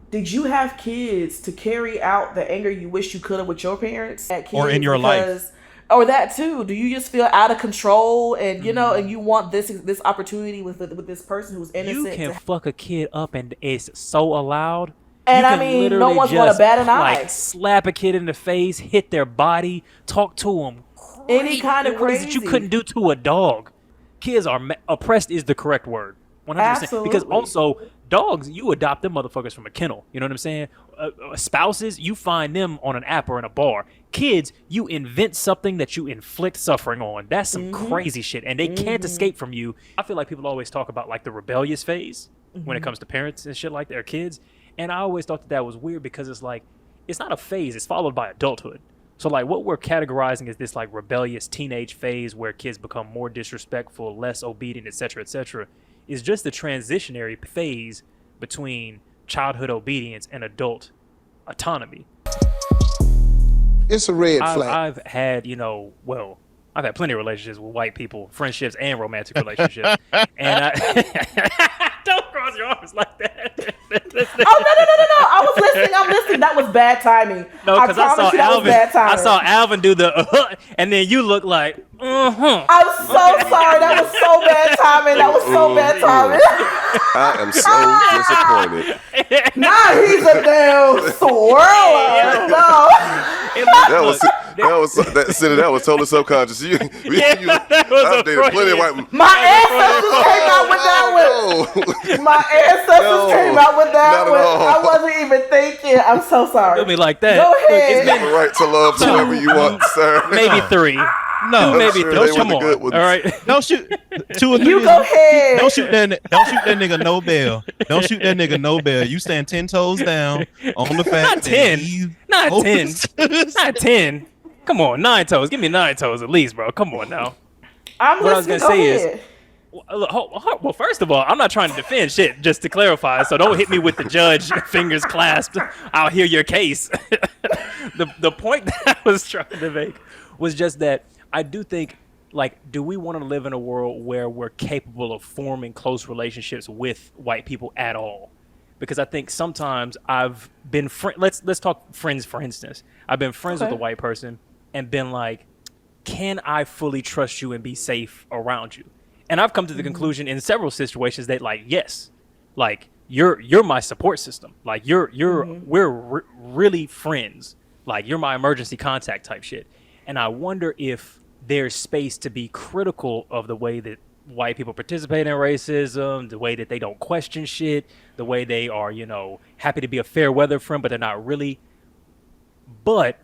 did you have kids to carry out the anger you wish you could have with your parents at kids, or in your life? Or that too? Do you just feel out of control and you know, and you want this opportunity with this person who's innocent? You can fuck a kid up and it's so allowed. And I mean, no one's gonna bat an eye. Like slap a kid in the face, hit their body, talk to them. Any kind of what crazy. Is it you couldn't do to a dog? Kids are oppressed is the correct word. 100%. Absolutely. Because also dogs, you adopt them motherfuckers from a kennel. You know what I'm saying? Spouses, you find them on an app or in a bar. Kids, you invent something that you inflict suffering on. That's some crazy shit, and they can't escape from you. I feel like people always talk about like the rebellious phase when it comes to parents and shit like their kids, and I always thought that was weird because it's like it's not a phase; it's followed by adulthood. So like what we're categorizing is this like rebellious teenage phase where kids become more disrespectful, less obedient, etc., is just the transitionary phase between childhood obedience and adult autonomy. It's a red flag. I've had, I've had plenty of relationships with white people, friendships and romantic relationships. And don't cross your arms like that. Oh, no. I was listening. I'm listening. That was bad timing. No, because I saw Alvin do the and then you look like, I'm so sorry. That was so bad timing. I am so disappointed. Nah, he's a damn swirler. No. That was totally subconscious. I dated plenty of white. My ancestors came out with that one. Came out with that one. I wasn't even thinking. I'm so sorry. Do me like that. Go ahead. You have the right to love whoever you want, sir. Maybe 3. No, maybe sure 3. Come on. All right. Don't shoot 2 or 3. You go ahead. Don't shoot that nigga no bail. Don't shoot that nigga no bail. You stand 10 toes down on the fact. Not 10. Not 10. Come on, 9 toes. Give me 9 toes at least, bro. Come on now. What I was gonna say is, well, first of all, I'm not trying to defend shit, just to clarify. So don't hit me with the judge fingers clasped. I'll hear your case. The point that I was trying to make was just that I do think, like, do we want to live in a world where we're capable of forming close relationships with white people at all? Because I think sometimes I've been let's talk friends, for instance. I've been friends with a white person and been like, can I fully trust you and be safe around you? And I've come to the conclusion in several situations that, like, yes, like you're my support system. Like we're really friends. Like you're my emergency contact type shit. And I wonder if there's space to be critical of the way that white people participate in racism, the way that they don't question shit, the way they are, happy to be a fair weather friend, but they're not really. But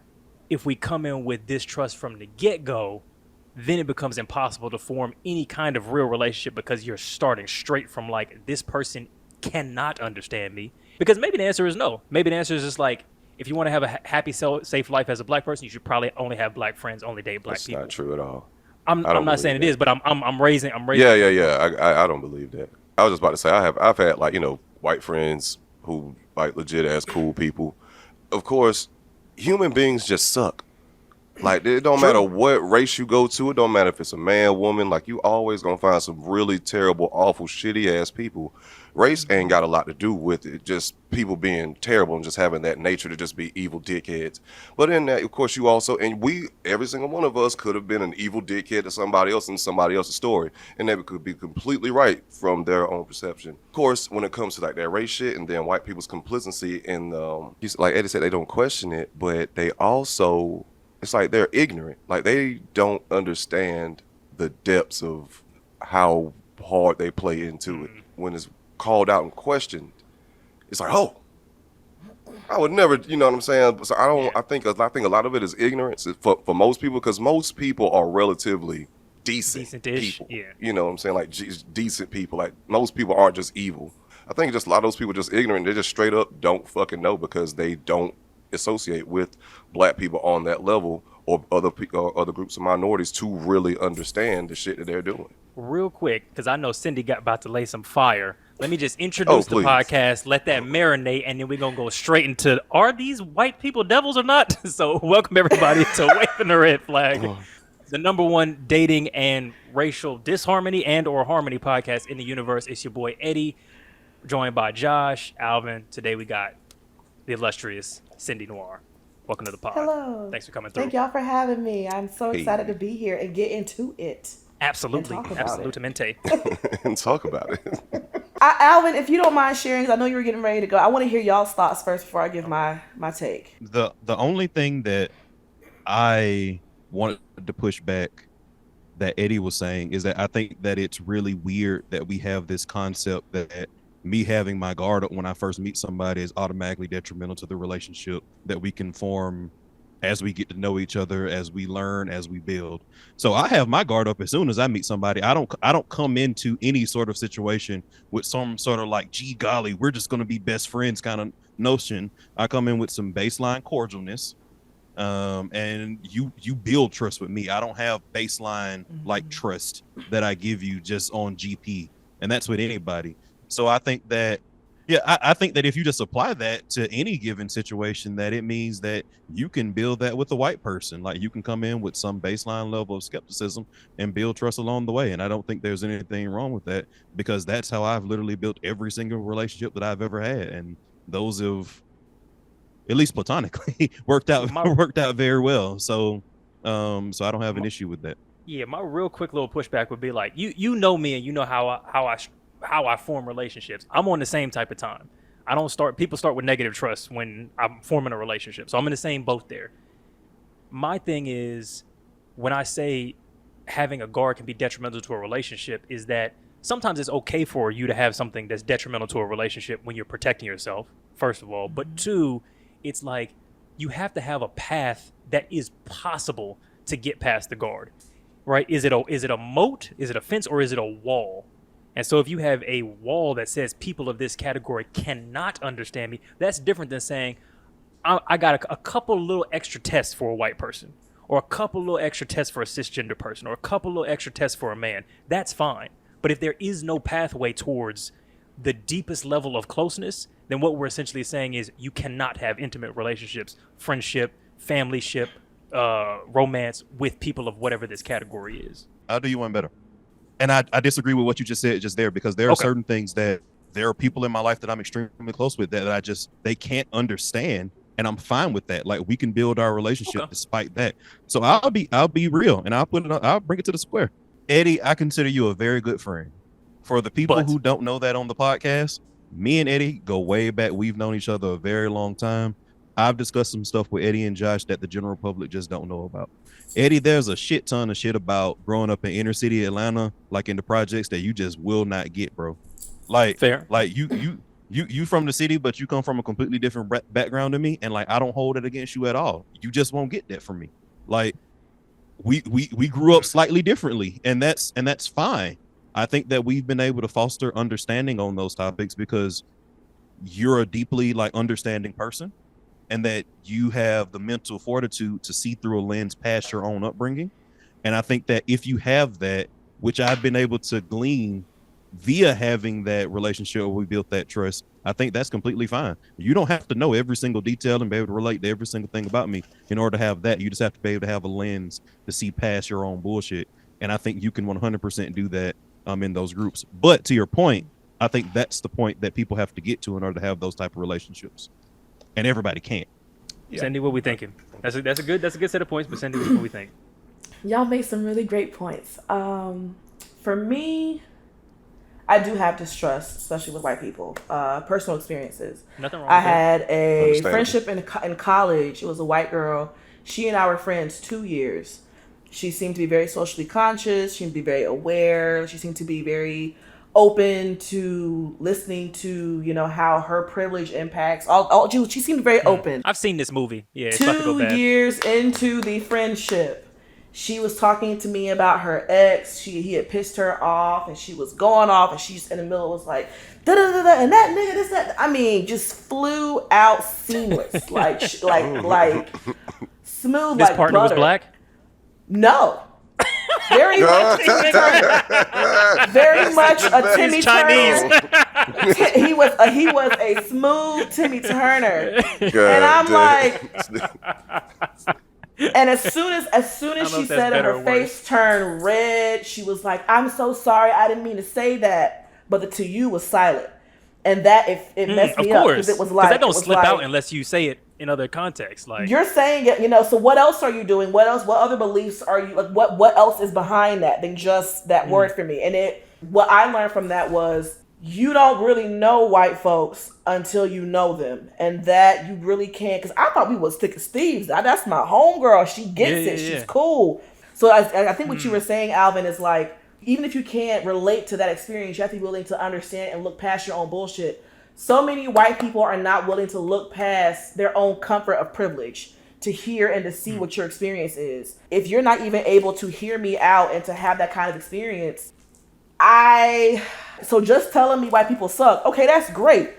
if we come in with distrust from the get-go, then it becomes impossible to form any kind of real relationship because you're starting straight from like, this person cannot understand me. Because maybe the answer is no. Maybe the answer is just like, if you want to have a happy, safe life as a black person, you should probably only have black friends, only date black people. That's not true at all. I'm not saying it is, but I'm raising. Yeah. I don't believe that. I was just about to say I've had like white friends who like legit ass cool people. Of course, human beings just suck. Like it don't matter what race you go to. It don't matter if it's a man, woman. Like you always gonna find some really terrible, awful, shitty ass people. Race ain't got a lot to do with it. Just people being terrible and just having that nature to just be evil dickheads. But in that, of course, you also, and every single one of us could have been an evil dickhead to somebody else in somebody else's story. And they could be completely right from their own perception. Of course, when it comes to like that race shit and then white people's complicity and like Eddie said, they don't question it, but they also, it's like they're ignorant. Like they don't understand the depths of how hard they play into it when it's called out and questioned. It's like, oh, I would never, you know what I'm saying? So I think a lot of it is ignorance for most people, because most people are relatively decent-ish people. Yeah. You know what I'm saying? Like decent people. Like most people aren't just evil. I think just a lot of those people are just ignorant. They just straight up don't fucking know because they don't associate with black people on that level or other groups of minorities to really understand the shit that they're doing. Real quick, because I know Cindy got about to lay some fire. Let me just introduce the podcast, let that marinate, and then we're going to go straight into, are these white people devils or not? So welcome everybody to Waving the Red Flag, the #1 dating and racial disharmony and or harmony podcast in the universe. It's your boy Eddie, joined by Josh, Alvin. Today we got the illustrious Cindy Noir. Welcome to the pod. Hello. Thanks for coming through. Thank y'all for having me. I'm so excited to be here and get into it. Absolutely. And talk about Absolutamente. And talk about it. Alvin, if you don't mind sharing, 'cause I know you were getting ready to go, I want to hear y'all's thoughts first before I give my take. The only thing that I wanted to push back that Eddie was saying is that I think that it's really weird that we have this concept that me having my guard up when I first meet somebody is automatically detrimental to the relationship that we can form as we get to know each other, as we learn, as we build. So I have my guard up as soon as I meet somebody. I don't come into any sort of situation with some sort of like, gee golly, we're just going to be best friends kind of notion. I come in with some baseline cordialness. And you build trust with me. I don't have baseline like trust that I give you just on GP, and that's with anybody. So I think that, I think that if you just apply that to any given situation, that it means that you can build that with a white person. Like you can come in with some baseline level of skepticism and build trust along the way. And I don't think there's anything wrong with that, because that's how I've literally built every single relationship that I've ever had, and those have, at least platonically, worked out very well. So I don't have an issue with that. Yeah, my real quick little pushback would be like, you know me, and you know how I form relationships. I'm on the same type of time. People start with negative trust when I'm forming a relationship. So I'm in the same boat there. My thing is, when I say having a guard can be detrimental to a relationship, is that sometimes it's okay for you to have something that's detrimental to a relationship when you're protecting yourself, first of all. But two, it's like you have to have a path that is possible to get past the guard, right? Is it a moat? Is it a fence? Or is it a wall? And so if you have a wall that says people of this category cannot understand me, that's different than saying, I got a couple little extra tests for a white person, or a couple little extra tests for a cisgender person, or a couple little extra tests for a man. That's fine. But if there is no pathway towards the deepest level of closeness, then what we're essentially saying is you cannot have intimate relationships, friendship, familyship, romance with people of whatever this category is. I'll do you one better. And I disagree with what you just said just there, because there are certain things that there are people in my life that I'm extremely close with that they can't understand. And I'm fine with that. Like, we can build our relationship despite that. So I'll be real, and I'll bring it to the square. Eddie, I consider you a very good friend. For the people who don't know that on the podcast, me and Eddie go way back. We've known each other a very long time. I've discussed some stuff with Eddie and Josh that the general public just don't know about. Eddie, there's a shit ton of shit about growing up in inner city Atlanta, like in the projects, that you just will not get, bro. Like, fair. Like you from the city, but you come from a completely different background than me, and like I don't hold it against you at all. You just won't get that from me. Like we grew up slightly differently, and that's fine. I think that we've been able to foster understanding on those topics because you're a deeply like understanding person, and that you have the mental fortitude to see through a lens past your own upbringing. And I think that if you have that, which I've been able to glean via having that relationship where we built that trust, I think that's completely fine. You don't have to know every single detail and be able to relate to every single thing about me in order to have that. You just have to be able to have a lens to see past your own bullshit. And I think you can 100% do that in those groups. But to your point, I think that's the point that people have to get to in order to have those type of relationships. And everybody can't. Yeah. Cindy, what we thinking? That's a good set of points, but Cindy, what we think? Y'all made some really great points. For me, I do have distrust, especially with white people. Personal experiences. Nothing wrong I with that. had a friendship in college. It was a white girl. She and I were friends 2 years. She seemed to be very socially conscious. She seemed to be very aware. She seemed to be very open to listening to, how her privilege impacts. She seemed very open. I've seen this movie. Yeah, it's about to go bad. 2 years into the friendship, she was talking to me about her ex. He had pissed her off, and she was going off, and she's in the middle was like, da da da da, and that nigga, this that. I mean, just flew out seamless, like smooth. This like partner butter. was black? No. Very much Timmy Turner. Very much a Timmy Turner. He was a smooth Timmy Turner. And I'm like, and as soon as she said it, her face turned red. She was like, "I'm so sorry. I didn't mean to say that." But the "to you" was silent. And that it messed me up because it was like that don't slip out unless you say it in other contexts. Like you're saying it, so what else are you doing? What other beliefs are you like? What else is behind that than just that word for me? And what I learned from that was you don't really know white folks until you know them, and that you really can't. Because I thought we was thick as thieves. That's my homegirl. She gets it. She's cool. So I think what you were saying, Alvin, is like, even if you can't relate to that experience, you have to be willing to understand and look past your own bullshit. So many white people are not willing to look past their own comfort of privilege to hear and to see what your experience is. If you're not even able to hear me out and to have that kind of experience, so just telling me white people suck, okay, that's great.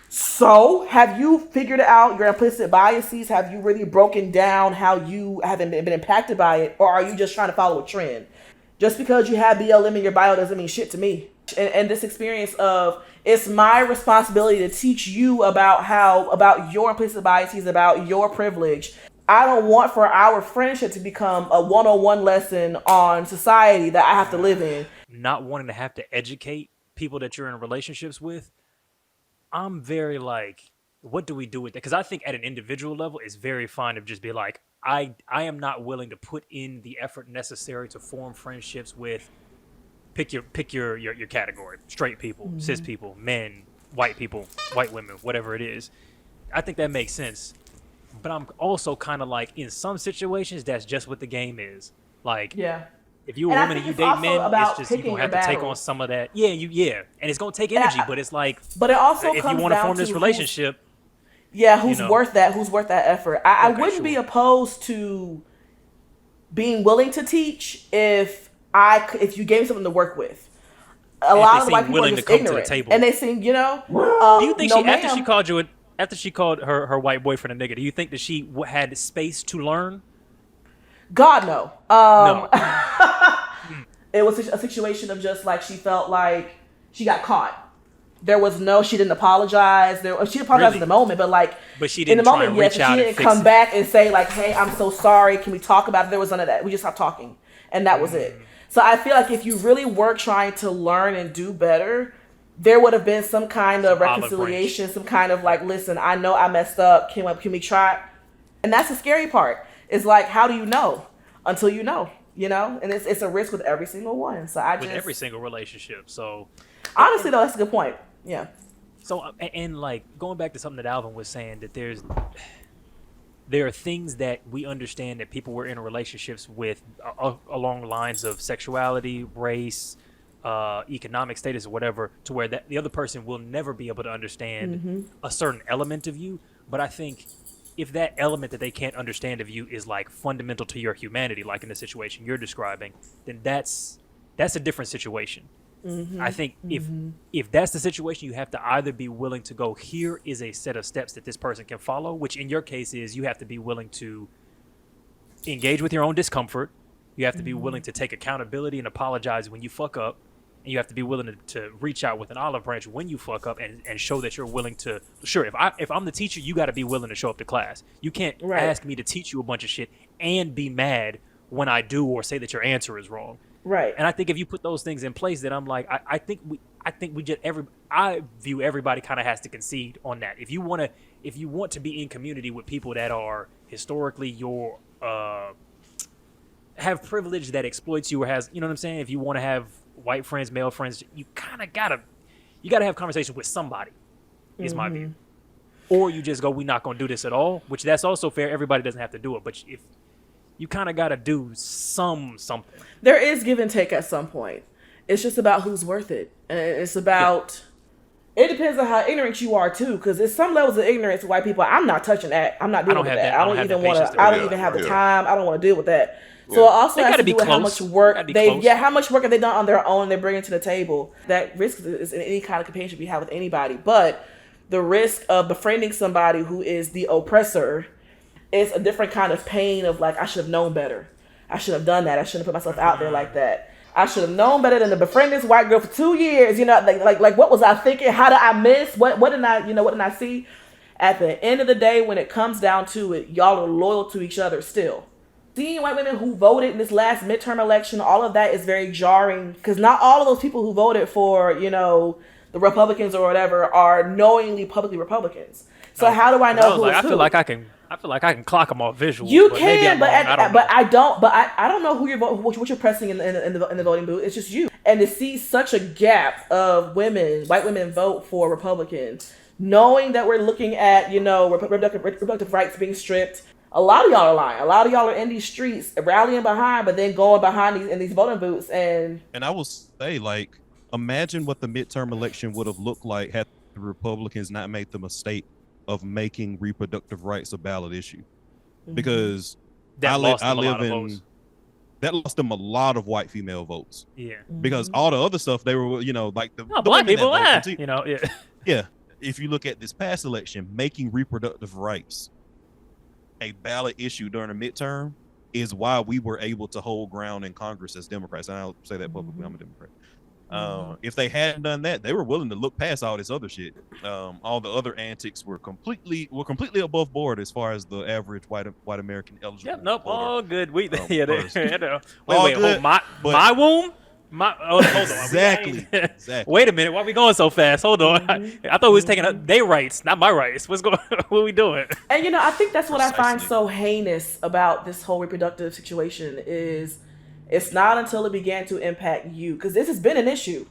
So have you figured out your implicit biases? Have you really broken down how you haven't been impacted by it? Or are you just trying to follow a trend? Just because you have BLM in your bio doesn't mean shit to me. And this experience of, it's my responsibility to teach you about your implicit biases, about your privilege. I don't want for our friendship to become a 101 lesson on society that I have to live in. Not wanting to have to educate people that you're in relationships with, I'm very like, what do we do with that? Because I think at an individual level, it's very fine to just be like, I am not willing to put in the effort necessary to form friendships with, pick your category, straight people, cis people, men, white people, white women, whatever it is. I think that makes sense. But I'm also kind of like, in some situations, that's just what the game is. Like, if you're a woman and you date men, it's just, you're going to have to take on some of that. And it's going to take energy, but it's like, but it also if you want to form this relationship, who's worth that? Who's worth that effort? I wouldn't be opposed to being willing to teach if you gave me something to work with. A lot of the white people are just ignorant, and they seem, do you think after she called her white boyfriend a nigga, do you think that she had space to learn? God, no. No. It was a situation of just like, she felt like she got caught. She didn't apologize. She apologized in the moment, but she didn't try and reach out. She didn't come back and say like, hey, I'm so sorry. Can we talk about it? There was none of that. We just stopped talking, and that was it. So I feel like if you really were trying to learn and do better, there would have been some kind of reconciliation, some kind of like, listen, I know I messed up. Can we try? And that's the scary part. It's like, how do you know until you know? And it's a risk with every single one. So with every single relationship. So honestly, though, that's a good point. Yeah. So and like going back to something that Alvin was saying, that there are things that we understand that people were in relationships with along the lines of sexuality, race, economic status, or whatever, to where that the other person will never be able to understand a certain element of you. But I think if that element that they can't understand of you is like fundamental to your humanity, like in the situation you're describing, then that's a different situation. I think if that's the situation, you have to either be willing to go, here is a set of steps that this person can follow, which in your case is you have to be willing to engage with your own discomfort. You have to be willing to take accountability and apologize when you fuck up. And you have to be willing to reach out with an olive branch when you fuck up and show that you're willing to. Sure, if I'm the teacher, you got to be willing to show up to class. You can't ask me to teach you a bunch of shit and be mad when I do or say that your answer is wrong. Right. And I think if you put those things in place, then I'm like, I view everybody kind of has to concede on that. If you want to be in community with people that are historically your have privilege that exploits you or has, you know what I'm saying? If you want to have white friends, male friends, you kind of gotta have conversations with somebody, is my view. Or you just go, we're not gonna do this at all, which that's also fair. Everybody doesn't have to do it, but if you kind of gotta do something. There is give and take at some point. It's just about who's worth it, and it's about. It depends on how ignorant you are too, because there's some levels of ignorance with white people. I'm not touching that. I'm not dealing with that. I don't even want to. I don't even have the time. I don't want to deal with that. So it also has to do with how much work how much work have they done on their own. They're bringing to the table. That risk is in any kind of companionship you have with anybody. But the risk of befriending somebody who is the oppressor is a different kind of pain of like, I should have known better. I should have done that. I shouldn't have put myself out there like that. I should have known better than to befriend this white girl for 2 years. Like what was I thinking? How did I miss? What did I see? At the end of the day, when it comes down to it, y'all are loyal to each other still. Seeing white women who voted in this last midterm election, all of that is very jarring because not all of those people who voted for, the Republicans or whatever are knowingly publicly Republicans. So how do I know who is I who? feel like I can clock them off visual. You but can, maybe I don't know who you're what you're pressing in the voting booth. It's just you. And to see such a gap of white women vote for Republicans, knowing that we're looking at reproductive rights being stripped. A lot of y'all are lying. A lot of y'all are in these streets rallying behind, but then going behind these voting booths and I will say, like, imagine what the midterm election would have looked like had the Republicans not made the mistake of making reproductive rights a ballot issue, because that lost them a lot of white female votes. Yeah, because all the other stuff they were, like the black people, yeah. If you look at this past election, making reproductive rights a ballot issue during a midterm is why we were able to hold ground in Congress as Democrats. And I'll say that publicly, I'm a Democrat. If they hadn't done that, they were willing to look past all this other shit. All the other antics were completely above board as far as the average white American eligible. Yep, nope, all good. Wait, my womb. Hold on. Exactly. Wait a minute. Why are we going so fast? Hold on. I thought we was taking their rights, not my rights. What's going? What are we doing? And I think that's what I find so heinous about this whole reproductive situation is it's not until it began to impact you, because this has been an issue.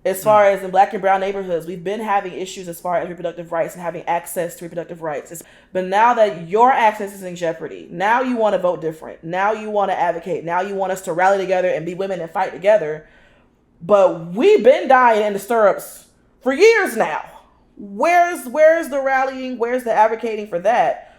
As far as in black and brown neighborhoods, we've been having issues as far as reproductive rights and having access to reproductive rights. But now that your access is in jeopardy, now you want to vote different. Now you want to advocate. Now you want us to rally together and be women and fight together. But we've been dying in the stirrups for years now. Where's the rallying? Where's the advocating for that?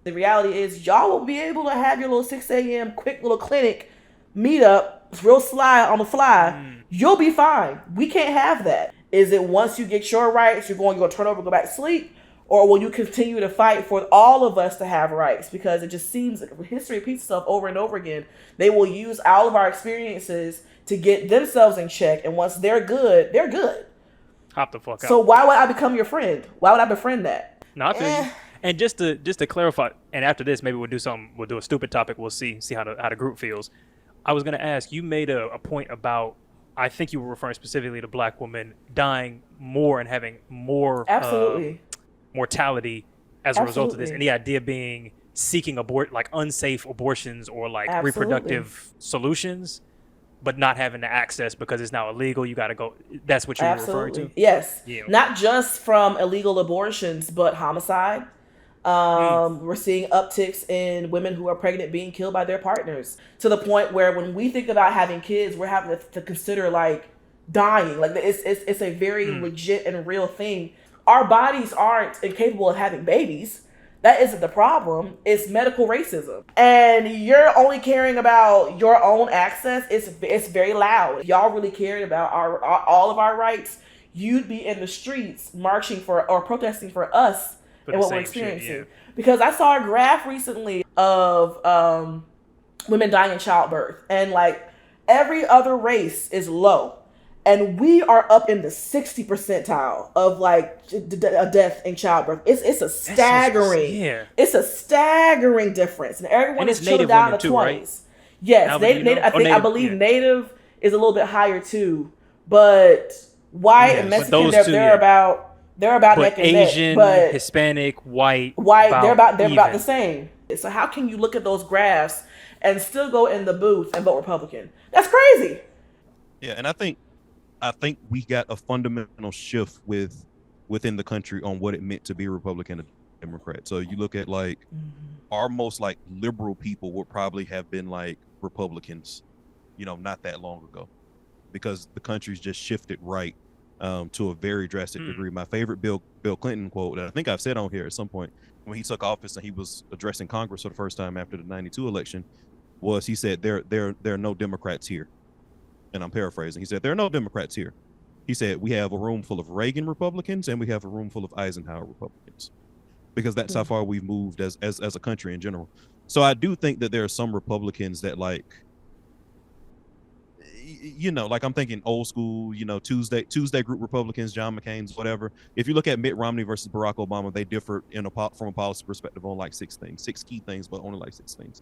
The reality is y'all will be able to have your little 6 a.m. quick little clinic meetup, real sly on the fly. You'll be fine. We can't have that. Is it once you get your rights, you're going to turn over and go back to sleep? Or will you continue to fight for all of us to have rights? Because it just seems like history repeats itself over and over again. They will use all of our experiences to get themselves in check. And once they're good, they're good. Hop the fuck out. So why would I become your friend? Why would I befriend that? No, I feel you. And just to clarify, and after this, maybe we'll do a stupid topic. We'll see how the group feels. I was going to ask, you made a point about, I think you were referring specifically to black women dying more and having more mortality as a result of this. And the idea being seeking unsafe abortions or reproductive solutions, but not having the access because it's now illegal. You got to go. That's what you were referring to? Yes. Yeah. Not just from illegal abortions, but homicide. We're seeing upticks in women who are pregnant being killed by their partners, to the point where when we think about having kids, we're having to consider dying. It's a very legit and real thing. Our bodies aren't incapable of having babies. That isn't the problem. It's medical racism. And you're only caring about your own access. It's very loud. If y'all really cared about all of our rights, you'd be in the streets marching for or protesting for us and what we're experiencing. Shit, yeah. Because I saw a graph recently of women dying in childbirth, and every other race is low, and we are up in the 60 percentile of a death in childbirth. It's a staggering, it's a staggering difference, and everyone is chilled down to 20s. Right? Yes, I believe Native is a little bit higher too, but white and Mexican they're about neck and Asian, neck, but Hispanic, white, they're about the same. So how can you look at those graphs and still go in the booth and vote Republican? That's crazy. Yeah, and I think we got a fundamental shift within the country on what it meant to be Republican and Democrat. So you look at our most liberal people would probably have been Republicans, not that long ago, because the country's just shifted right. To a very drastic degree. My favorite Bill Clinton quote that I think I've said on here at some point when he took office and he was addressing Congress for the first time after the '92 election was, he said, there are no Democrats here. And I'm paraphrasing. He said, there are no Democrats here. He said, we have a room full of Reagan Republicans and we have a room full of Eisenhower Republicans, because that's how far we've moved as a country in general. So I do think that there are some Republicans that I'm thinking old school, Tuesday group Republicans, John McCain's, whatever. If you look at Mitt Romney versus Barack Obama, they differ from a policy perspective on 6 key things, but only 6 things.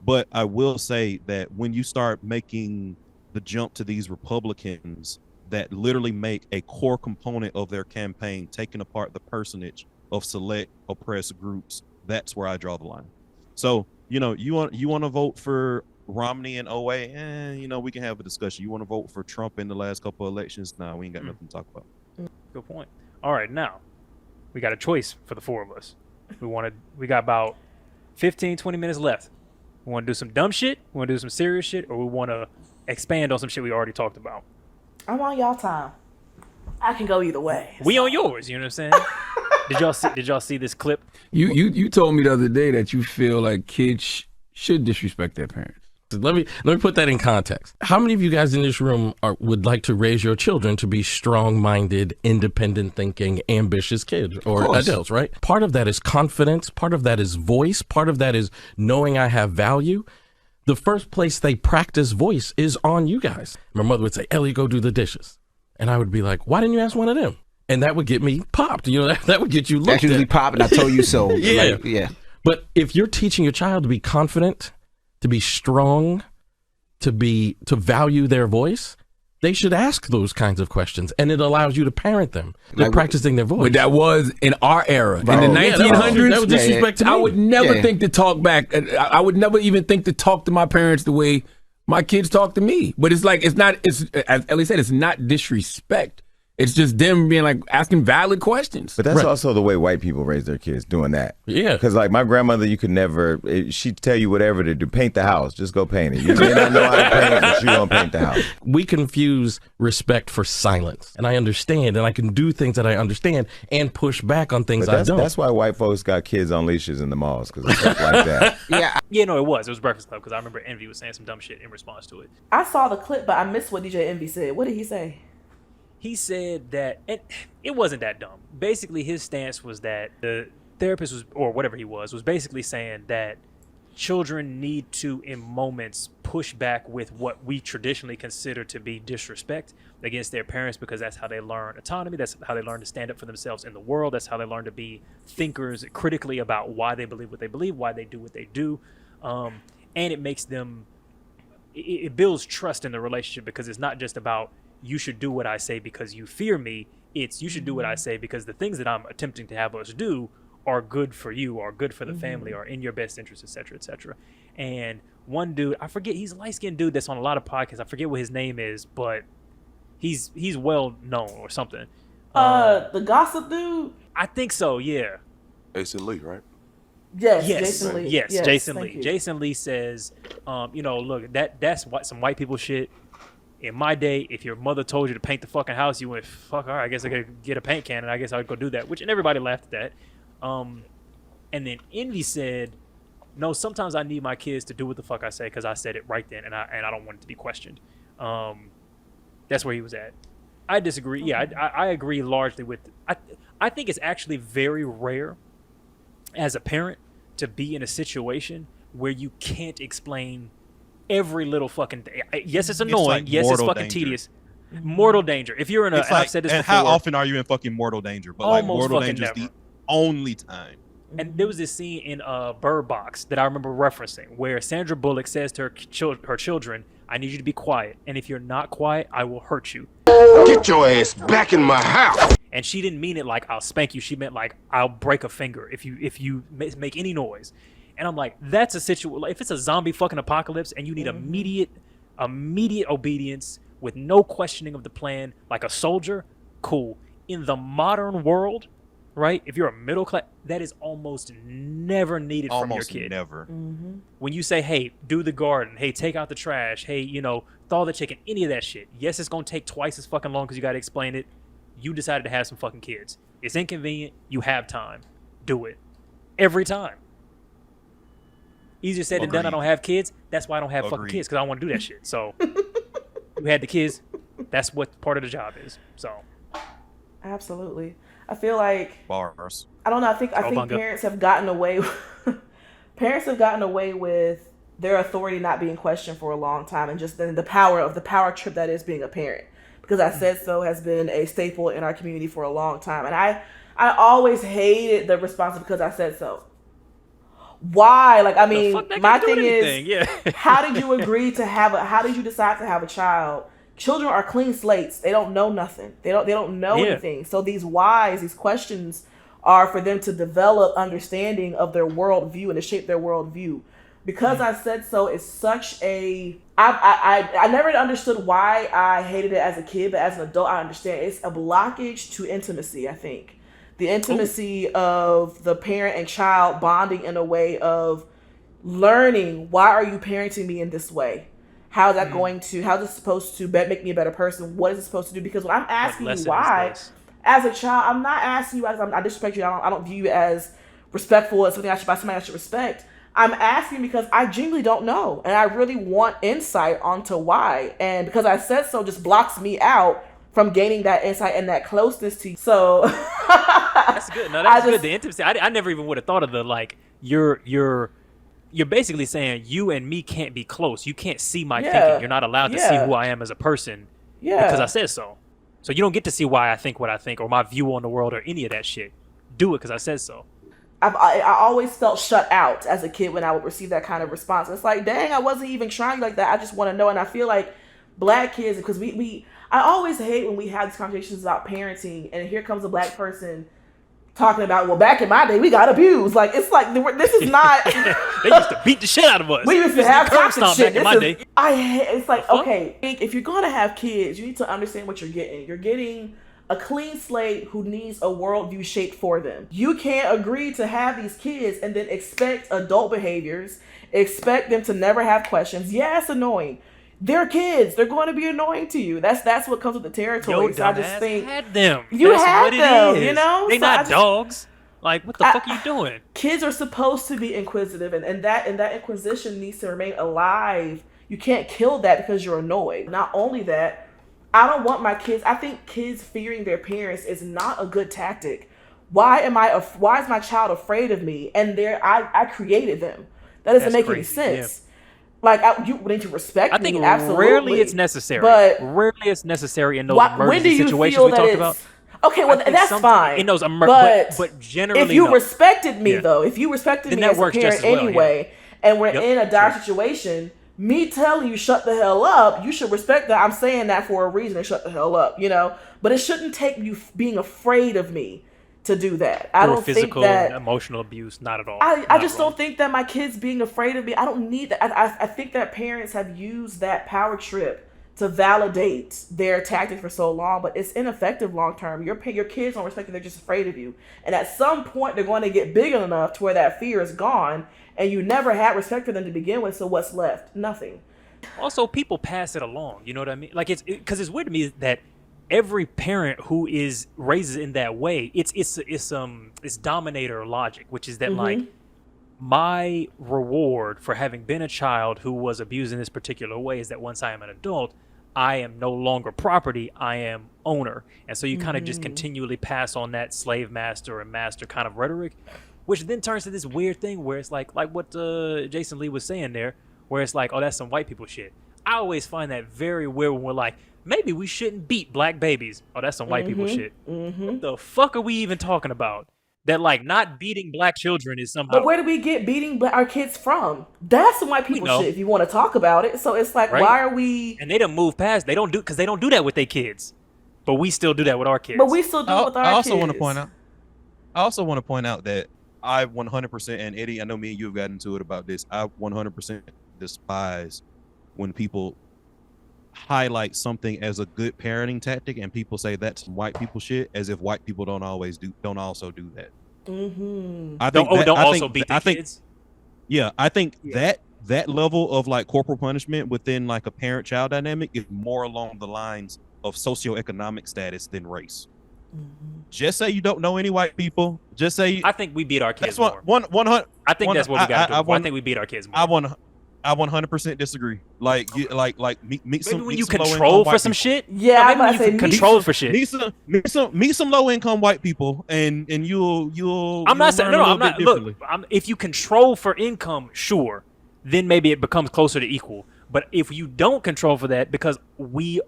But I will say that when you start making the jump to these Republicans that literally make a core component of their campaign taking apart the personage of select oppressed groups. That's where I draw the line. So, you want to vote for Romney and OA, we can have a discussion. You want to vote for Trump in the last couple of elections? Nah, we ain't got nothing to talk about. Good point. All right, now we got a choice for the four of us. We got about 15, 20 minutes left. We want to do some dumb shit, we want to do some serious shit, or we want to expand on some shit we already talked about. I'm on y'all time. I can go either way. We on yours, you know what I'm saying? Did y'all see this clip? You told me the other day that you feel like kids should disrespect their parents. Let me put that in context. How many of you guys in this room would like to raise your children to be strong-minded, independent-thinking, ambitious kids or adults, right? Part of that is confidence. Part of that is voice. Part of that is knowing I have value. The first place they practice voice is on you guys. My mother would say, Ellie, go do the dishes. And I would be like, why didn't you ask one of them? And that would get me popped. That would get you looked at. Actually popped, and I told you so. Yeah. Yeah. But if you're teaching your child to be confident, to be strong, to value their voice, they should ask those kinds of questions, and it allows you to parent them. They're practicing their voice. But that was in our era. Bro, in the 1900s, that was disrespect to me. I would never think to talk back. I would never even think to talk to my parents the way my kids talk to me. But it's like, as Ellie said, it's not disrespect. It's just them being like asking valid questions. But that's also the way white people raise their kids, doing that. Yeah. Because like my grandmother, you could never, she'd tell you whatever to do. Paint the house. Just go paint it. You may not know how to paint, but you gonna paint the house. We confuse respect for silence. And I understand, and I can do things that I understand and push back on things I don't. That's why white folks got kids on leashes in the malls, because it's stuff like that. Yeah, no, it was Breakfast Club, because I remember Envy was saying some dumb shit in response to it. I saw the clip, but I missed what DJ Envy said. What did he say? He said that it wasn't that dumb. Basically, his stance was that the therapist was, or whatever he was basically saying that children need to, in moments, push back with what we traditionally consider to be disrespect against their parents, because that's how they learn autonomy. That's how they learn to stand up for themselves in the world. That's how they learn to be thinkers critically about why they believe what they believe, why they do what they do. And it makes them, it builds trust in the relationship, because it's not just about, you should do what I say because you fear me. It's, you should do what I say because the things that I'm attempting to have us do are good for you, are good for the family, are in your best interest, et cetera, et cetera. And one dude, I forget, he's a light-skinned dude that's on a lot of podcasts. I forget what his name is, but he's well known or something. The gossip dude? I think so, yeah. Jason Lee, right? Yes, Jason Lee. Yes, Jason Lee. You. Jason Lee says, look, that's what some white people shit. In my day, if your mother told you to paint the fucking house, you went, fuck, all right, I guess I gotta get a paint can, and I guess I'd go do that, and everybody laughed at that. And then Envy said, no, sometimes I need my kids to do what the fuck I say, because I said it right then, and I don't want it to be questioned. That's where he was at. I disagree. Yeah, I agree largely with, I think it's actually very rare as a parent to be in a situation where you can't explain every little fucking thing. Yes, it's annoying. Like yes, it's fucking tedious. Mortal danger. If you're in a, I've said this before. How often are you in fucking mortal danger? But like mortal danger is the only time. And there was this scene in Bird Box that I remember referencing, where Sandra Bullock says to her children, "I need you to be quiet, and if you're not quiet, I will hurt you. Get your ass back in my house." And she didn't mean it like I'll spank you. She meant like I'll break a finger if you make any noise. And I'm like, that's a situation. If it's a zombie fucking apocalypse and you need immediate obedience with no questioning of the plan, like a soldier, cool. In the modern world, right? If you're a middle class, that is almost never needed from your kid. Never. When you say, hey, do the garden, hey, take out the trash, hey, thaw the chicken, any of that shit. Yes, it's gonna take twice as fucking long because you gotta explain it. You decided to have some fucking kids. It's inconvenient. You have time. Do it. Every time. Easier said than done. I don't have kids. That's why I don't have fucking kids, because I don't want to do that shit. So you had the kids. That's what part of the job is. So absolutely. I feel like bars. I don't know. I think parents have gotten away. Parents have gotten away with their authority not being questioned for a long time, and just then the power trip that is being a parent. Because I said so has been a staple in our community for a long time, and I always hated the response because I said so. Why? Like, I mean, my thing is, how did you agree to have how did you decide to have a child? children are clean slates. They don't know nothing. They don't know anything. So these whys, these questions are for them to develop understanding of their worldview and to shape their worldview. Because I said so is such a I never understood why I hated it as a kid, but as an adult I understand. It's a blockage to intimacy, I think. The intimacy of the parent and child bonding in a way of learning, why are you parenting me in this way? How is that how is it supposed to make me a better person? What is it supposed to do? Because when I'm asking you why, as a child, I'm not asking you as I disrespect you. I don't view you as respectful as something somebody I should respect. I'm asking because I genuinely don't know. And I really want insight onto why. And because I said so just blocks me out from gaining that insight and that closeness to you. So that's good. No, that's good. The intimacy. I never even would have thought of the like you're basically saying you and me can't be close. You can't see my thinking. You're not allowed to see who I am as a person because I said so. So you don't get to see why I think what I think or my view on the world or any of that shit. Do it because I said so. I always felt shut out as a kid when I would receive that kind of response. It's like, dang, I wasn't even trying like that. I just want to know. And I feel like black kids, because I always hate when we have these conversations about parenting and here comes a black person talking about, well, back in my day, we got abused. Like, it's like, this is not. They used to beat the shit out of us. We used to have toxic shit. Back in my day. It's like, okay, if you're going to have kids, you need to understand what you're getting. You're getting a clean slate who needs a worldview shaped for them. You can't agree to have these kids and then expect adult behaviors, expect them to never have questions. Yeah, it's annoying. They're kids. They're going to be annoying to you. That's what comes with the territory. So I just think had them. You had them. You know, they're not dogs. Like, what the fuck are you doing? Kids are supposed to be inquisitive, and that inquisition needs to remain alive. You can't kill that because you're annoyed. Not only that, I don't want my kids. I think kids fearing their parents is not a good tactic. Why is my child afraid of me? And I created them. That doesn't make any sense. Yeah. Like, you need to respect me. I think absolutely. Rarely it's necessary. But rarely it's necessary in those emergency situations we talked about. Okay, well, that's fine. In those but generally, if you respected me, though, if you respected me as a parent anyway, and we're in a dire situation, me telling you shut the hell up, you should respect that I'm saying that for a reason and shut the hell up, you know? But it shouldn't take you being afraid of me to do that. I don't think that emotional abuse, not at all. I just don't think that my kids being afraid of me, I don't need that. I think that parents have used that power trip to validate their tactics for so long, but it's ineffective long term. Your kids don't respect you, they're just afraid of you. And at some point, they're going to get big enough to where that fear is gone, and you never had respect for them to begin with, so what's left? Nothing. Also, people pass it along, you know what I mean? Like, because it's weird to me that every parent who raises in that way, it's dominator logic, which is that like, my reward for having been a child who was abused in this particular way is that once I am an adult, I am no longer property, I am owner. And so you kind of just continually pass on that slave master and master kind of rhetoric, which then turns to this weird thing where it's like what Jason Lee was saying there, where it's like, oh, that's some white people shit. I always find that very weird when we're like, maybe we shouldn't beat black babies. Oh, that's some white people shit. What the fuck are we even talking about? That like not beating black children is somehow. But where do we get beating our kids from? That's some white people shit if you want to talk about it. So it's like, why are we? And they done move past. They don't do that with their kids, but we still do that with our kids. But we still do it with our kids. I also want to point out that I 100%, and Eddie, I know me and you have gotten into it about this. I 100% despise when people highlight something as a good parenting tactic and people say that's some white people shit, as if white people don't also do that. I think that level of like corporal punishment within like a parent-child dynamic is more along the lines of socioeconomic status than race. Just say you don't know any white people. Just say I think we beat our kids more. I think that's what we got to do. I think we beat our kids more. I 100% disagree. Like, you, like meet some. Maybe when you control for some shit. Yeah, maybe when you can control for shit. Meet some low income white people, and you'll. I'm not saying no. I'm not. Look, if you control for income, sure, then maybe it becomes closer to equal. But if you don't control for that, because we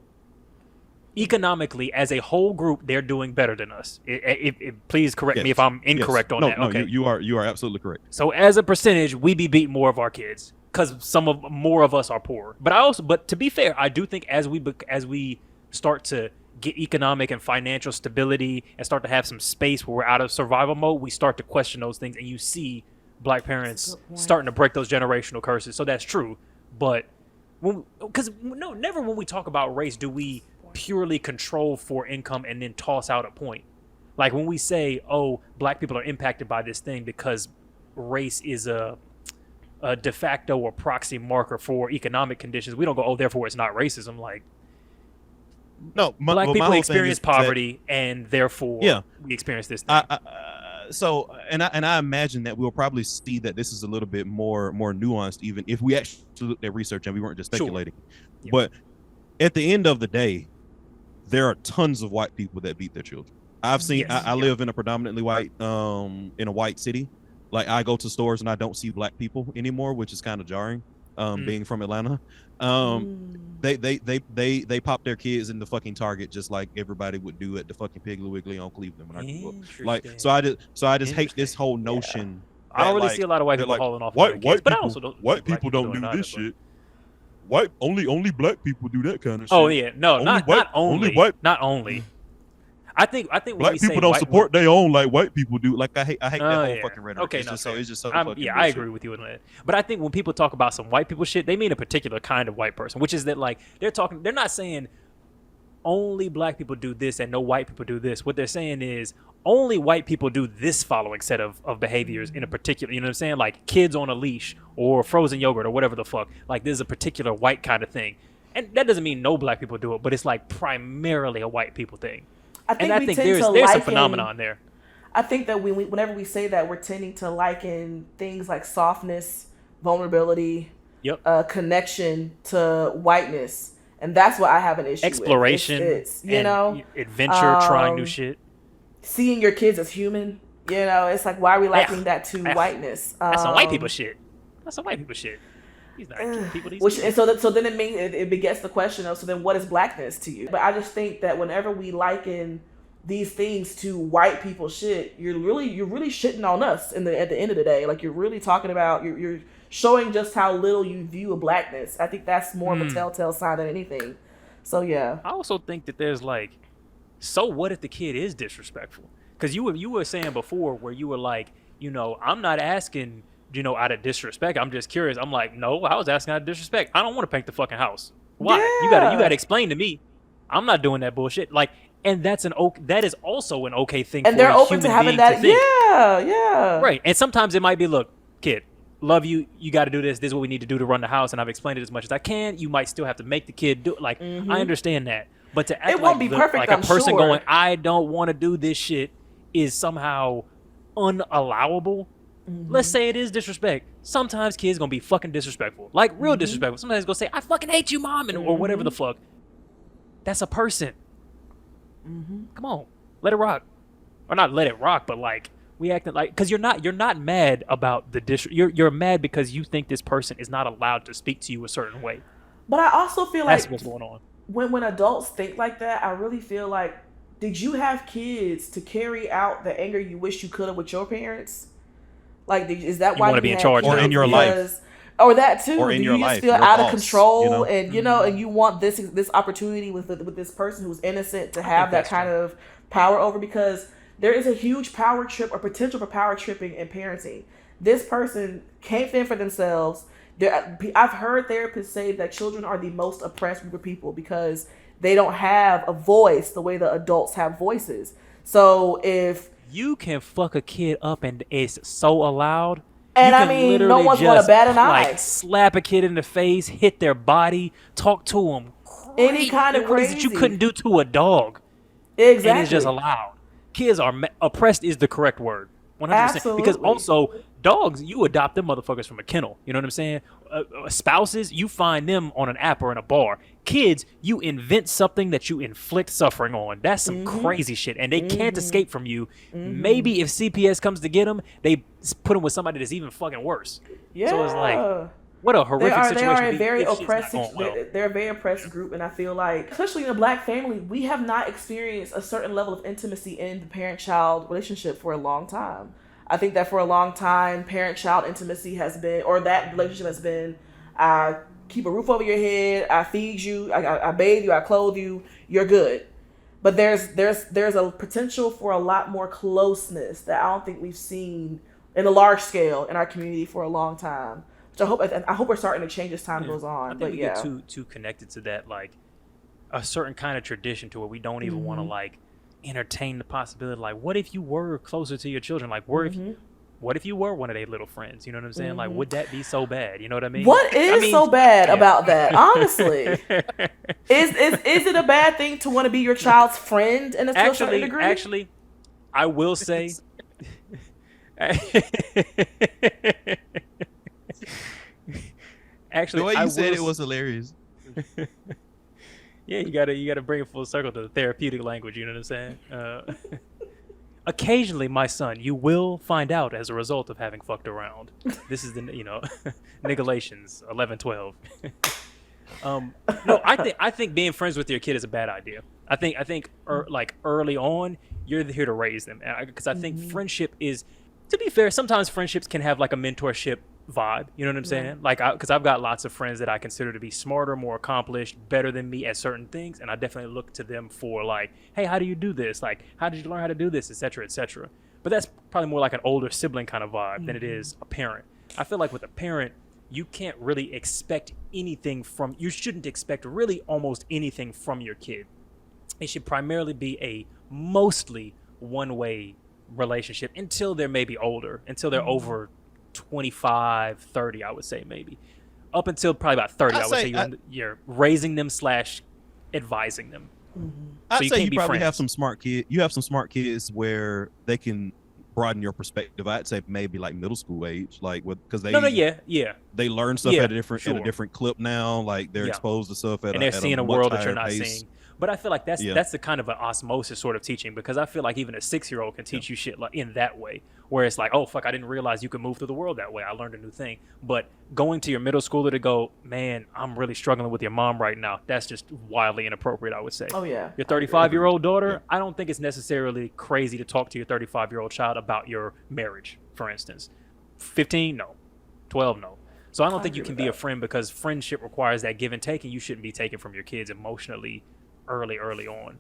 economically as a whole group, they're doing better than us. Please correct me if I'm incorrect on that. Okay, you are absolutely correct. So as a percentage, we be beating more of our kids. because more of us are poor. But to be fair, I do think as we start to get economic and financial stability and start to have some space where we're out of survival mode, we start to question those things, and you see black parents starting to break those generational curses. So that's true. But never when we talk about race do we purely control for income and then toss out a point. Like when we say, oh, black people are impacted by this thing because race is a de facto or proxy marker for economic conditions, we don't go, oh, therefore it's not racism. Like, no, black people experience poverty, and therefore we experience this thing. I imagine that we'll probably see that this is a little bit more nuanced, even if we actually looked at research and we weren't just speculating. Sure. But at the end of the day, there are tons of white people that beat their children. I've seen. I live in a predominantly white, in a white city. Like, I go to stores and I don't see black people anymore, which is kind of jarring. Being from Atlanta, they pop their kids in the fucking Target just like everybody would do at the fucking Piggly Wiggly on Cleveland when I grew up. Like, so I just hate this whole notion. I don't really see a lot of white people hauling off white kids, people, but I also don't. White people don't do this shit. Only black people do that kind of shit. Oh yeah, no, not only. I think when black we people say don't support their own like white people do. Like, I hate that whole fucking rhetoric. Okay, it's just so fucking I agree with you on that. But I think when people talk about some white people shit, they mean a particular kind of white person, which is that, like, they're not saying only black people do this and no white people do this. What they're saying is only white people do this following set of behaviors in a particular, you know what I'm saying? Like kids on a leash or frozen yogurt or whatever the fuck. Like, this is a particular white kind of thing. And that doesn't mean no black people do it, but it's like primarily a white people thing. I think there's a phenomenon there. I think that whenever we say that, we're tending to liken things like softness, vulnerability, connection to whiteness, and that's what I have an issue Exploration, with. Exploration, adventure, trying new shit, seeing your kids as human. It's like, why are we likening that to whiteness? That's some white people shit. He's not killing people. So then it means it begets the question of, so then what is blackness to you? But I just think that whenever we liken these things to white people shit, you're really shitting on us at the end of the day. Like, you're really talking about, you're showing just how little you view a blackness. I think that's more of a telltale sign than anything. So yeah. I also think that there's like, so what if the kid is disrespectful? Because you were saying before where you were like, I'm not asking, out of disrespect. I'm just curious. I'm like, no, I was asking out of disrespect. I don't want to paint the fucking house. Why? Yeah. You gotta explain to me. I'm not doing that bullshit. Like, and that is also an okay thing. And they're open to having that. Yeah. Right. And sometimes it might be, look, kid, love you. You got to do this. This is what we need to do to run the house. And I've explained it as much as I can. You might still have to make the kid do it. Like, I understand that. But to act like a person going, I don't want to do this shit is somehow unallowable. Let's say it is disrespect. Sometimes kids gonna be fucking disrespectful, like real disrespectful. Sometimes gonna say, "I fucking hate you, mom," or whatever the fuck. That's a person. Come on, let it rock, or not let it rock, but like we acting like, because you're not mad about the you're mad because you think this person is not allowed to speak to you a certain way. But I also feel like that's what's going on. When adults think like that, I really feel like, did you have kids to carry out the anger you wish you could have with your parents? Like, is that why you want to be in charge, or in your life, or that too? Or in your life, feel out of control, and and you want this opportunity with this person who's innocent to have that kind of power over? Because there is a huge power trip or potential for power tripping in parenting. This person can't fend for themselves. I've heard therapists say that children are the most oppressed group of people because they don't have a voice the way the adults have voices. So if you can fuck a kid up and it's so allowed. And I mean, no one's going to bat an eye. Like, slap a kid in the face, hit their body, talk to them. Any kind of crazy. That you couldn't do to a dog. Exactly. And it's just allowed. Kids are oppressed is the correct word. 100%. Absolutely. Because also, dogs, you adopt them motherfuckers from a kennel. You know what I'm saying? Spouses, you find them on an app or in a bar. Kids, you invent something that you inflict suffering on. That's some crazy shit. And they can't escape from you. Maybe if CPS comes to get them, they put them with somebody that's even fucking worse. Yeah. So it's like, what a horrific situation. They are a very oppressed. They're a very oppressed group, and I feel like, especially in a black family, we have not experienced a certain level of intimacy in the parent-child relationship for a long time. I think that for a long time, parent-child intimacy has been, or that relationship has been, I keep a roof over your head, I feed you, I bathe you, I clothe you, you're good. But there's a potential for a lot more closeness that I don't think we've seen in a large scale in our community for a long time. Which I hope we're starting to change as time goes on. I think but we yeah, get too connected to that, like a certain kind of tradition to where we don't even want to like entertain the possibility. Like, what if you were closer to your children? Like, what if you were one of their little friends? You know what I'm saying? Like, would that be so bad? You know what I mean? What is so bad about that? Honestly, is it a bad thing to want to be your child's friend in a certain degree? Actually, I will say. Actually, the way you said it was hilarious. Yeah, you gotta bring it full circle to the therapeutic language. You know what I'm saying? Occasionally, my son, you will find out as a result of having fucked around. This is the Nigalations 11:12. No, I think being friends with your kid is a bad idea. I think like early on, you're here to raise them, because I think friendship is, to be fair, sometimes friendships can have like a mentorship vibe. You know what I'm saying? Like, because I've got lots of friends that I consider to be smarter, more accomplished, better than me at certain things, and I definitely look to them for like, hey, how do you do this? Like, how did you learn how to do this, etc., etc. But that's probably more like an older sibling kind of vibe than it is a parent. I feel like with a parent, you can't really expect anything from, you shouldn't expect really almost anything from your kid. It should primarily be a mostly one-way relationship until they're maybe older, until they're over 25, 30, I would say maybe. Up until probably about 30, I would say you're raising them / advising them. I'd say you probably have some smart kids. You have some smart kids where they can broaden your perspective. I'd say maybe like middle school age, like because they they learn stuff at a different clip now. Like they're exposed to stuff at and they're seeing a world that you're not pace. seeing. But I feel like that's the kind of an osmosis sort of teaching, because I feel like even a 6-year-old can teach you shit like in that way, where it's like, oh fuck, I didn't realize you could move through the world that way. I learned a new thing. But going to your middle schooler to go, man, I'm really struggling with your mom right now, that's just wildly inappropriate, I would say. Oh yeah. Your 35-year-old daughter, I don't think it's necessarily crazy to talk to your 35-year-old child about your marriage, for instance. 15, no. 12, no. So I don't think you can be a friend, because friendship requires that give and take, and you shouldn't be taken from your kids emotionally early on.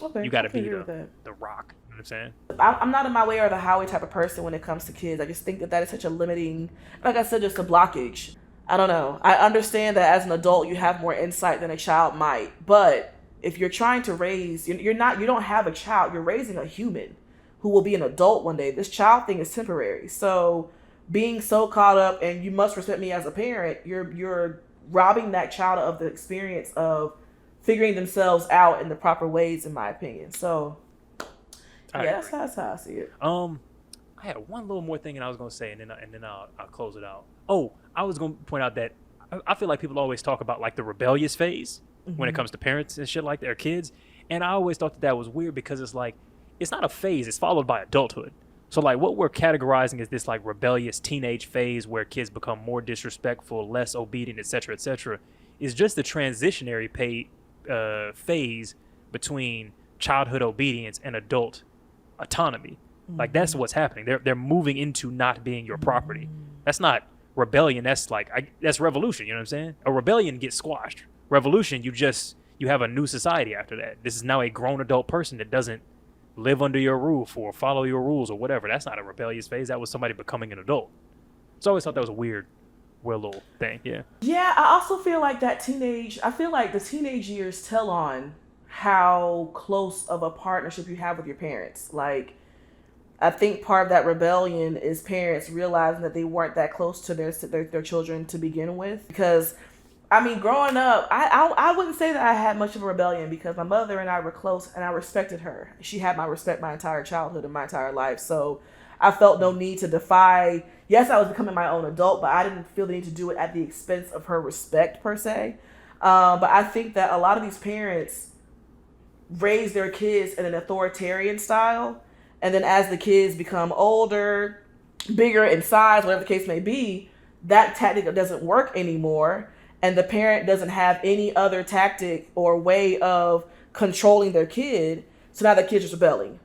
Okay, you got to be the rock. You know what I'm saying? I'm not in my way or the highway type of person when it comes to kids. I just think that is such a limiting, like I said, just a blockage. I don't know. I understand that as an adult you have more insight than a child might, but if you're trying to raise, you don't have a child. You're raising a human who will be an adult one day. This child thing is temporary. So being so caught up and you must respect me as a parent, you're robbing that child of the experience of figuring themselves out in the proper ways, in my opinion. So, that's how I see it. I had one little more thing, and I was gonna say, and then I'll close it out. Oh, I was gonna point out that I feel like people always talk about like the rebellious phase when it comes to parents and shit like their kids, and I always thought that was weird, because it's like it's not a phase; it's followed by adulthood. So like what we're categorizing as this like rebellious teenage phase where kids become more disrespectful, less obedient, etc., etc., is just the transitionary phase between childhood obedience and adult autonomy. Like that's what's happening. They're moving into not being your property. That's not rebellion. That's like that's revolution. You know what I'm saying? A rebellion gets squashed. Revolution, you have a new society after that. This is now a grown adult person that doesn't live under your roof or follow your rules or whatever. That's not a rebellious phase. That was somebody becoming an adult. So I always thought that was a weird little thing. Yeah, I also feel like the teenage years tell on how close of a partnership you have with your parents. Like, I think part of that rebellion is parents realizing that they weren't that close to their children to begin with. Because, I mean, growing up, I wouldn't say that I had much of a rebellion, because my mother and I were close and I respected her. She had my respect my entire childhood and my entire life. So I felt no need to defy. Yes, I was becoming my own adult, but I didn't feel the need to do it at the expense of her respect per se. But I think that a lot of these parents raise their kids in an authoritarian style. And then as the kids become older, bigger in size, whatever the case may be, that tactic doesn't work anymore. And the parent doesn't have any other tactic or way of controlling their kid. So now the kid's just rebelling.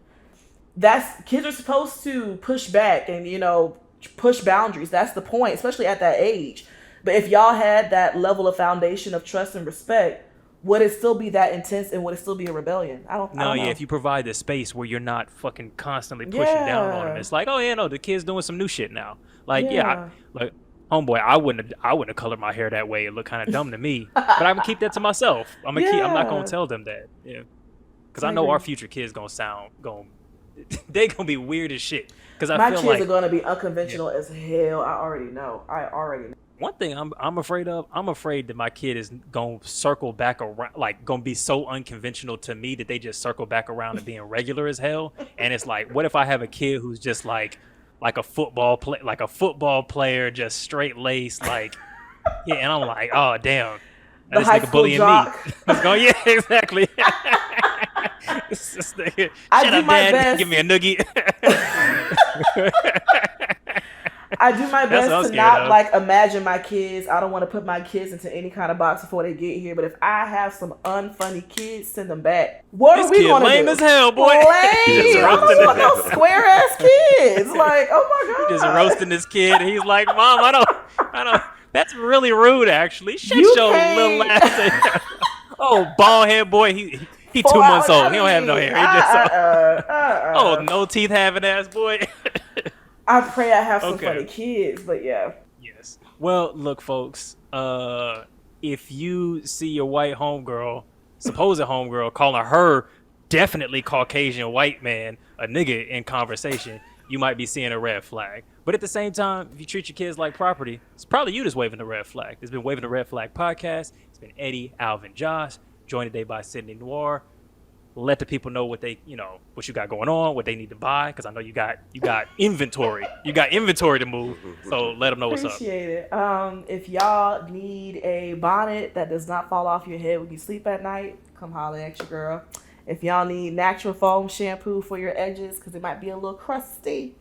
kids are supposed to push back and, you know, push boundaries. That's the point, especially at that age. But if y'all had that level of foundation of trust and respect, would it still be that intense and would it still be a rebellion? I don't know. If you provide the space where you're not fucking constantly pushing down on them. It's like, oh yeah, no, the kid's doing some new shit now. Like, like, homeboy, I wouldn't have colored my hair that way. It looked kind of dumb to me. But I'm gonna keep that to myself. I'm not gonna tell them that. Yeah. Because I know our future kids they're gonna be weird as shit. Because my kids are gonna be unconventional as hell. I already know. One thing I'm afraid of, I'm afraid that my kid is gonna circle back around, like gonna be so unconventional to me that they just circle back around to being regular as hell. And it's like, what if I have a kid who's just like a football player, just straight laced, like, yeah, and I'm like, oh damn, this nigga bullying jock. me. Let's go, yeah, exactly. This nigga, I do my best. Give me a noogie. I do my best to not like imagine my kids. I don't want to put my kids into any kind of box before they get here. But if I have some unfunny kids, send them back. What are we going to do? Lame as hell, boy. Lame. I don't want no square ass kids. Like, oh my god. Just roasting this kid. He's like, Mom, I don't. That's really rude, actually. Shut your little ass. Oh, bald head boy. He 2 months old. He don't have no hair. He just no teeth having ass boy. I pray I have some funny kids, but yeah. Yes. Well, look, folks. If you see your white homegirl, supposed homegirl, calling her definitely Caucasian white man a nigga in conversation, you might be seeing a red flag. But at the same time, if you treat your kids like property, it's probably you that's waving the red flag. It's been Waving the Red Flag podcast. It's been Eddie, Alvin, Josh, joined today by Sydney Noir. Let the people know what what you got going on, what they need to buy, because I know you got inventory. You got inventory to move, so let them know what's up. Appreciate it. If y'all need a bonnet that does not fall off your head when you sleep at night, come holler at your girl. If y'all need natural foam shampoo for your edges, because it might be a little crusty,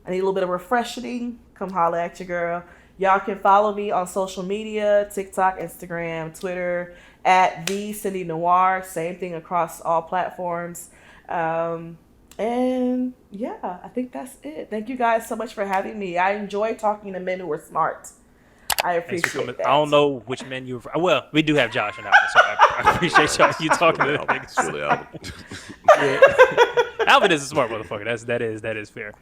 I need a little bit of refreshing, come holler at your girl. Y'all can follow me on social media, TikTok, Instagram, Twitter, at the Cindy Noir. Same thing across all platforms. And yeah, I think that's it. Thank you guys so much for having me. I enjoy talking to men who are smart. I appreciate that. I don't know which men you. Well, we do have Josh and Alvin, so I appreciate you talking to them niggas. Really, Alvin. Yeah. Alvin is a smart motherfucker. That is fair.